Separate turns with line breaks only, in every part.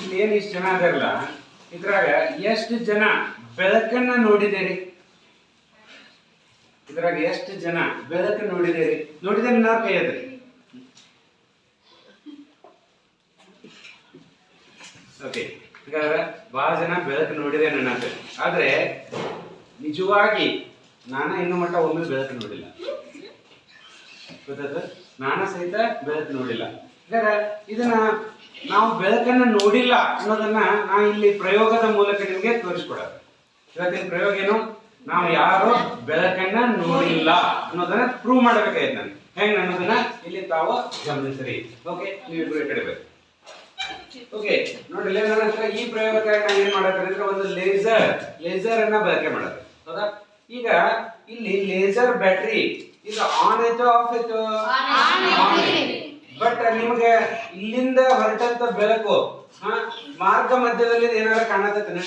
ಇಲ್ಲಿ ಏನು ಇಷ್ಟು ಜನ ಅದಾರಲ್ಲ, ಇದ್ರಾಗ ಎಷ್ಟು ಜನ ಬೆಳಕನ್ನ ನೋಡಿದಿರಿ? ಇದ್ರಾಗ ಎಷ್ಟು ಜನ ಬೆಳಕನ್ನು ನೋಡಿದಿರಿ? ನೋಡಿದ್ರೆ ನಾವು ಕೈ ಎದ್ರಿ. ಓಕೆ, ಹಾಗಾದ್ರೆ ಬಹಳ ಜನ ಬೆಳಕು ನೋಡಿದೆ ನನ್ನ. ಆದ್ರೆ ನಿಜವಾಗಿ ನಾನ ಇನ್ನೂ ಮಟ್ಟ ಒಮ್ಮೆ ಬೆಳಕು ನೋಡಿಲ್ಲ. ಗೊತ್ತಾಯ್ತು? ನಾನ ಸಹಿತ ಬೆಳಕು ನೋಡಿಲ್ಲ. ಹಾಗಾದ್ರೆ ಇದನ್ನ ನಾವು ಬೆಳಕನ್ನ ನೋಡಿಲ್ಲ ಅನ್ನೋದನ್ನ ನಾನು ಇಲ್ಲಿ ಪ್ರಯೋಗದ ಮೂಲಕ ನಿಮಗೆ ತೋರಿಸ್ಕೊಡೋದು. ಇವತ್ತಿನ ಪ್ರಯೋಗ ಏನು? ನಾವು ಯಾರು ಬೆಳಕನ್ನ ನೋಡಿಲ್ಲ ಅನ್ನೋದನ್ನ ಪ್ರೂವ್ ಮಾಡಬೇಕಾಯ್ತು. ನಾನು ಹೆಂಗ್ ಅನ್ನೋದನ್ನ ಇಲ್ಲಿ ತಾವು ಗಮನಿಸ್ರಿ. ಓಕೆ, ನೀವಿಬ್ರು ಈ ಕಡೆ ಬೇಕು. ಓಕೆ, ನೋಡಿ ನನ್ನ ಹತ್ರ ಈ ಪ್ರಯೋಗಕ್ಕಾಗಿ ನಾನು ಏನ್ ಮಾಡತ್ತೀನಿ ಅಂದ್ರೆ ಒಂದು ಲೇಸರ್ ಅನ್ನ ಬಳಕೆ ಮಾಡೋದು. ಹೌದಾ? ಈಗ ಇಲ್ಲಿ ಲೇಸರ್ ಬ್ಯಾಟ್ರಿ ಇದು ಆನ್ ಆಯ್ತು ಆಫ್ ಆಯ್ತು? ಬಟ್ ನಿಮಗೆ ಇಲ್ಲಿಂದ ಹೊರಟಂತ ಬೆಳಕು ಮಾರ್ಗ ಮಧ್ಯದಲ್ಲಿ ಏನಾರ ಕಾಣತನ?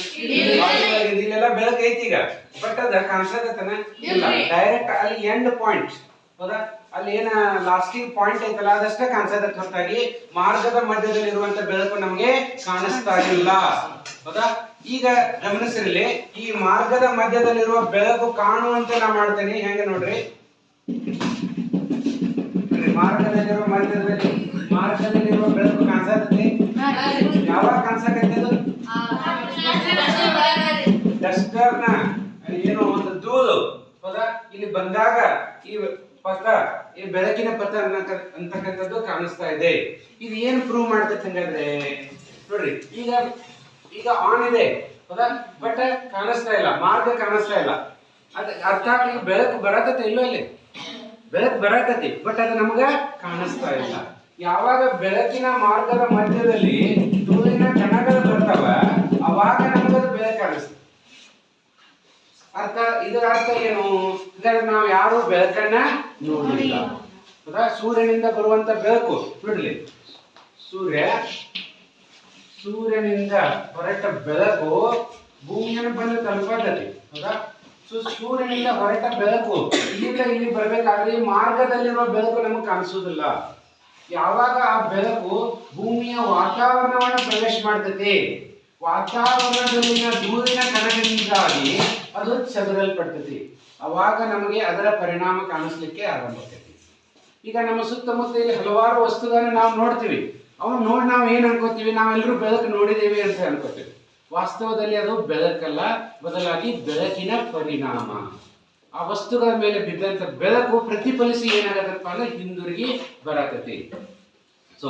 ಇಲ್ಲೆಲ್ಲ ಬೆಳಕು ಐತಿ ಈಗ, ಬಟ್ ಅದ ಕಾಣಿಸತನ ಇಲ್ಲ. ಡೈರೆಕ್ಟ್ ಅಲ್ಲಿ ಎಂಡ್ ಪಾಯಿಂಟ್, ಹೌದಾ, ಅಲ್ಲಿ ಏನ ಲಾಸ್ಟಿಂಗ್ ಪಾಯಿಂಟ್ ಐತಲ್ಲ ಅದಷ್ಟೇ ಕಾಣಿಸದ ಹೊರತಾಗಿ ಮಾರ್ಗದ ಮಧ್ಯದಲ್ಲಿ ಇರುವಂತ ಬೆಳಕು ನಮಗೆ ಕಾಣಿಸ್ತಾ ಇಲ್ಲ. ಹೌದಾ? ಈಗ ಗಮನಿಸಿರಲಿ, ಈ ಮಾರ್ಗದ ಮಧ್ಯದಲ್ಲಿರುವ ಬೆಳಕು ಕಾಣುವಂತೆ ನಾ ಮಾಡ್ತೇನೆ. ಹೆಂಗೆ ನೋಡ್ರಿ, ಮಾರ್ಗದಲ್ಲಿರುವ ಬೆಳಕು ಕಾಣಿಸತೈತಿ. ಯಾವಾಗ ಕಾಣಿಸಕೈತಿ? ಅದು ಡಸ್ಟರ್ನ ಏನೋ ಒಂದು ಧೂಳು, ಹೌದಾ, ಇಲ್ಲಿ ಬಂದಾಗ ಈ ಪಥ, ಈ ಬೆಳಕಿನ ಪಥ ಅಂತಕ್ಕಂಥದ್ದು ಕಾಣಿಸ್ತಾ ಇದೆ. ಇದು ಏನ್ ಪ್ರೂವ್ ಮಾಡ್ತೈತೆ ಹಂಗಾದ್ರೆ? ನೋಡ್ರಿ, ಈಗ ಆನ್ ಇದೆ, ಹೌದಾ, ಬಟ್ ಕಾಣಿಸ್ತಾ ಇಲ್ಲ, ಮಾರ್ಗ ಕಾಣಿಸ್ತಾ ಇಲ್ಲ. ಅರ್ಥಾತ್ ಈಗ ಬೆಳಕು ಬರತೈತೆ ಇಲ್ಲೋ? ಇಲ್ಲಿ ಬೆಳಕು ಬರತೈತಿ, ಬಟ್ ಅದು ನಮ್ಗ ಕಾಣಿಸ್ತಾ ಇಲ್ಲ. ಯಾವಾಗ ಬೆಳಕಿನ ಮಾರ್ಗದ ಮಧ್ಯದಲ್ಲಿ ಧೂಳಿನ ಕಣಗಳು ಬರ್ತಾವ ಅವಾಗ ನಮಗದು ಬೆಳಕು ಕಾಣಿಸ್ತದೆ. ಇದರ ಅರ್ಥ ಏನು? ನಾವು ಯಾರು ಬೆಳಕನ್ನ ನೋಡಿಲ್ಲ. ಹೌದಾ? ಸೂರ್ಯನಿಂದ ಬರುವಂತ ಬೆಳಕು ನೋಡ್ಲಿ, ಸೂರ್ಯನಿಂದ ಹೊರಟ ಬೆಳಕು ಭೂಮಿಯನ್ನು ಬಂದು ತಲುಪತೈತಿ. ಹೌದಾ? ಸೂರ್ಯನಿಂದ ಹೊರಟ ಬೆಳಕು ಇಲ್ಲಿಂದ ಇಲ್ಲಿ ಬರ್ಬೇಕಾದ್ರೆ ಈ ಮಾರ್ಗದಲ್ಲಿರುವ ಬೆಳಕು ನಮಗೆ ಕಾಣಿಸುವುದಿಲ್ಲ. ಯಾವಾಗ ಆ ಬೆಳಕು ಭೂಮಿಯ ವಾತಾವರಣವನ್ನು ಪ್ರವೇಶ ಮಾಡ್ತೈತಿ, ವಾತಾವರಣದಲ್ಲಿನ ಧೂಳಿನ ಕಣಗಳಿಂದಾಗಿ ಅದು ಚದುರಲ್ಪಡ್ತೈತಿ, ಅವಾಗ ನಮಗೆ ಅದರ ಪರಿಣಾಮ ಕಾಣಿಸ್ಲಿಕ್ಕೆ ಆರಂಭ ಆಗ್ತೈತಿ. ಈಗ ನಮ್ಮ ಸುತ್ತಮುತ್ತ ಇಲ್ಲಿ ಹಲವಾರು ವಸ್ತುಗಳನ್ನ ನಾವು ನೋಡ್ತೀವಿ. ಅವನ್ನ ನೋಡಿ ನಾವು ಏನ್ ಅನ್ಕೋತೀವಿ? ನಾವೆಲ್ಲರೂ ಬೆಳಕು ನೋಡಿದೇವೆ ಅಂತ ಅನ್ಕೋತೀವಿ. ವಾಸ್ತವದಲ್ಲಿ ಅದು ಬೆಳಕಲ್ಲ, ಬದಲಾಗಿ ಬೆಳಕಿನ ಪರಿಣಾಮ. ಆ ವಸ್ತುಗಳ ಮೇಲೆ ಬಿದ್ದಂತ ಬೆಳಕು ಪ್ರತಿಫಲಿಸಿ ಏನಾಗತ್ತಪ್ಪ ಅಂದ್ರೆ ಹಿಂದಿರುಗಿ ಬರತೈತಿ. ಸೊ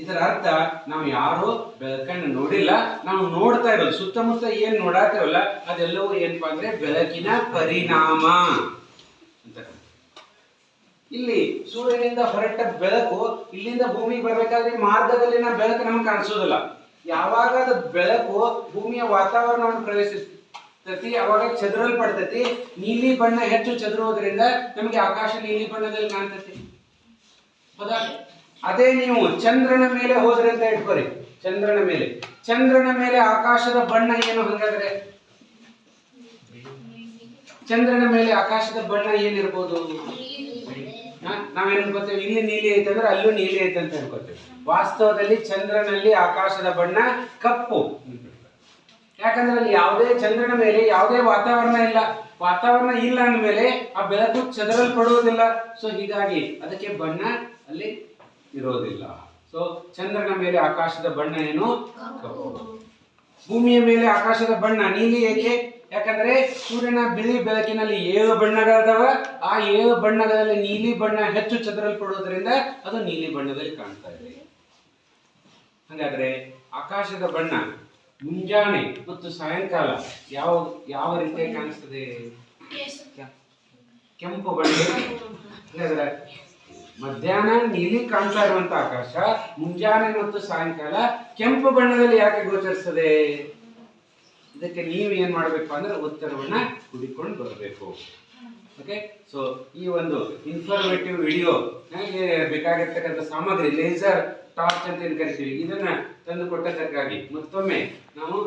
ಇದರ ಅರ್ಥ ನಾವು ಯಾರು ಬೆಳಕನ್ನು ನೋಡಿಲ್ಲ, ನಾವು ನೋಡ್ತಾ ಇರೋದು ಸುತ್ತಮುತ್ತ ಏನ್ ನೋಡಾತಿರಲ್ಲ ಅದೆಲ್ಲವೂ ಏನಪ್ಪಾ ಅಂದ್ರೆ ಬೆಳಕಿನ ಪರಿಣಾಮ ಅಂತ. ಇಲ್ಲಿ ಸೂರ್ಯನಿಂದ ಹೊರಟ ಬೆಳಕು ಇಲ್ಲಿಂದ ಭೂಮಿಗೆ ಬರ್ಬೇಕಾದ್ರೆ ಮಾರ್ಗದಲ್ಲಿನ ಬೆಳಕು ನಮ್ಗೆ ಕಾಣಿಸೋದಿಲ್ಲ. ಯಾವಾಗ ಅದು ಬೆಳಕು ಭೂಮಿಯ ವಾತಾವರಣವನ್ನು ಪ್ರವೇಶಿಸ್ತೈತಿ ಅವಾಗ ಚದುರಲ್ಪಡ್ತೈತಿ. ನೀಲಿ ಬಣ್ಣ ಹೆಚ್ಚು ಚದುರುವುದರಿಂದ ನಮಗೆ ಆಕಾಶ ನೀಲಿ ಬಣ್ಣದಲ್ಲಿ ಕಾಣ್ತೈತಿ. ಹೌದಾ? ಅದೇ ನೀವು ಚಂದ್ರನ ಮೇಲೆ ಹೋದ್ರಿ ಅಂತ ಇಟ್ಕೋರಿ, ಚಂದ್ರನ ಮೇಲೆ ಆಕಾಶದ ಬಣ್ಣ ಏನು? ಹಂಗಾದ್ರೆ ಚಂದ್ರನ ಮೇಲೆ ಆಕಾಶದ ಬಣ್ಣ ಏನಿರ್ಬೋದು? ನಾವೇನ್ ಅನ್ಕೋತೇವೆ? ಇಲ್ಲಿ ನೀಲಿ ಐತೆ ಅಂದ್ರೆ ಅಲ್ಲೂ ನೀಲಿ ಐತೆ ಅಂತ ಅನ್ಕೋತೇವೆ. ವಾಸ್ತವದಲ್ಲಿ ಚಂದ್ರನಲ್ಲಿ ಆಕಾಶದ ಬಣ್ಣ ಕಪ್ಪು. ಯಾಕಂದ್ರೆ ಅಲ್ಲಿ ಯಾವುದೇ ಚಂದ್ರನ ಮೇಲೆ ಯಾವುದೇ ವಾತಾವರಣ ಇಲ್ಲ. ವಾತಾವರಣ ಇಲ್ಲ ಅಂದಮೇಲೆ ಆ ಬೆಳಕು ಚದರಲ್ಪಡುವುದಿಲ್ಲ. ಸೊ ಹೀಗಾಗಿ ಅದಕ್ಕೆ ಬಣ್ಣ ಅಲ್ಲಿ ಇರೋದಿಲ್ಲ. ಸೊ ಚಂದ್ರನ ಮೇಲೆ ಆಕಾಶದ ಬಣ್ಣ ಏನು? ಕಪ್ಪು. ಭೂಮಿಯ ಮೇಲೆ ಆಕಾಶದ ಬಣ್ಣ ನೀಲಿ ಏಕೆ? ಯಾಕಂದ್ರೆ ಸೂರ್ಯನ ಬಿಳಿ ಬೆಳಕಿನಲ್ಲಿ 7 ಬಣ್ಣಗಳಿದಾವ. ಆ 7 ಬಣ್ಣಗಳಲ್ಲಿ ನೀಲಿ ಬಣ್ಣ ಹೆಚ್ಚು ಚದರಲ್ಪಡುವುದರಿಂದ ಅದು ನೀಲಿ ಬಣ್ಣದಲ್ಲಿ ಕಾಣ್ತಾ ಇದೆ. ಹಾಗಾದ್ರೆ ಆಕಾಶದ ಬಣ್ಣ ಮುಂಜಾನೆ ಮತ್ತು ಸಾಯಂಕಾಲ ಯಾವ ರೀತಿಯಾಗಿ ಕಾಣಿಸ್ತದೆ? ಕೆಂಪು ಬಣ್ಣ. ಹಾಗಾದ್ರೆ ಮಧ್ಯಾಹ್ನ ನೀಲಿ ಕಾಣ್ತಾ ಇರುವಂತ ಆಕಾಶ ಮುಂಜಾನೆ ಮತ್ತು ಸಾಯಂಕಾಲ ಕೆಂಪು ಬಣ್ಣದಲ್ಲಿ ಯಾಕೆ ಗೋಚರಿಸ್ತದೆ? ಇದಕ್ಕೆ ನೀವು ಏನ್ ಮಾಡ್ಬೇಕು ಅಂದ್ರೆ ಉತ್ತರವನ್ನ ಹುಡುಕೊಂಡು ಬರಬೇಕು. ಓಕೆ, ಸೊ ಈ ಒಂದು ಇನ್ಫಾರ್ಮೇಟಿವ್ ವಿಡಿಯೋ ನನಗೆ ಬೇಕಾಗಿರ್ತಕ್ಕಂಥ ಸಾಮಗ್ರಿ ಲೇಸರ್ ಟಾರ್ಚ್ ಅಂತ ಏನ್ ಕರಿತೀವಿ ಇದನ್ನ ತಂದು ಕೊಟ್ಟದಕ್ಕಾಗಿ ಮತ್ತೊಮ್ಮೆ ನಾವು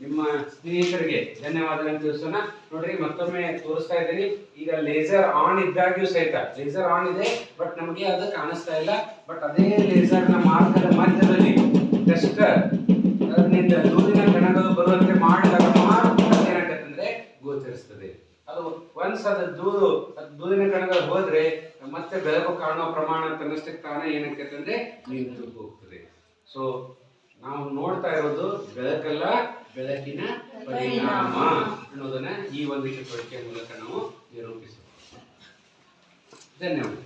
ನಿಮ್ಮ ಸ್ನೇಹಿತರಿಗೆ ಧನ್ಯವಾದಗಳನ್ನು ತಿಳಿಸೋಣ. ನೋಡ್ರಿ, ಮತ್ತೊಮ್ಮೆ ತೋರಿಸ್ತಾ ಇದ್ದೀನಿ. ಈಗ ಲೇಸರ್ ಆನ್ ಇದ್ದಾಗ್ಯೂ ಸಹಿತ ಲೇಸರ್ ಆನ್ ಇದೆ, ಬಟ್ ನಮಗೆ ಅದು ಕಾಣಿಸ್ತಾ ಇಲ್ಲ. ಬಟ್ ಅದೇ ಲೇಸರ್ನ ಮಾರ್ಗದ ಮಧ್ಯದಲ್ಲಿ ಡಸ್ಟರ್ ಅದರಿಂದ ದೂರಿನ ಕಣಗಳು ಬರುವಂತೆ ಮಾಡಿದಾಗ ಮಾತ್ರ ಏನಾಗತ್ತಂದ್ರೆ ಗೋಚರಿಸ್ತದೆ. ಅದು ಒನ್ಸ್ ಅದು ದೂರಿನ ಕಣಗಳು ಹೋದ್ರೆ ಮತ್ತೆ ಬೆಳಕು ಕಾಣುವ ಪ್ರಮಾಣ ತನ್ನಷ್ಟಕ್ಕೆ ತಾನೇ ಏನಾಗತ್ತೆ ಅಂದ್ರೆ ನಿಂತು ಹೋಗ್ತದೆ. ಸೊ ನಾವು ನೋಡ್ತಾ ಇರೋದು ಬೆಳಕಲ್ಲ, ಬೆಳಕಿನ ಪರಿಣಾಮ ಅನ್ನೋದನ್ನ ಈ ಒಂದು ಚಟುವಟಿಕೆಯ ಮೂಲಕ ನಾವು ನಿರೂಪಿಸೋಣ. ಧನ್ಯವಾದ.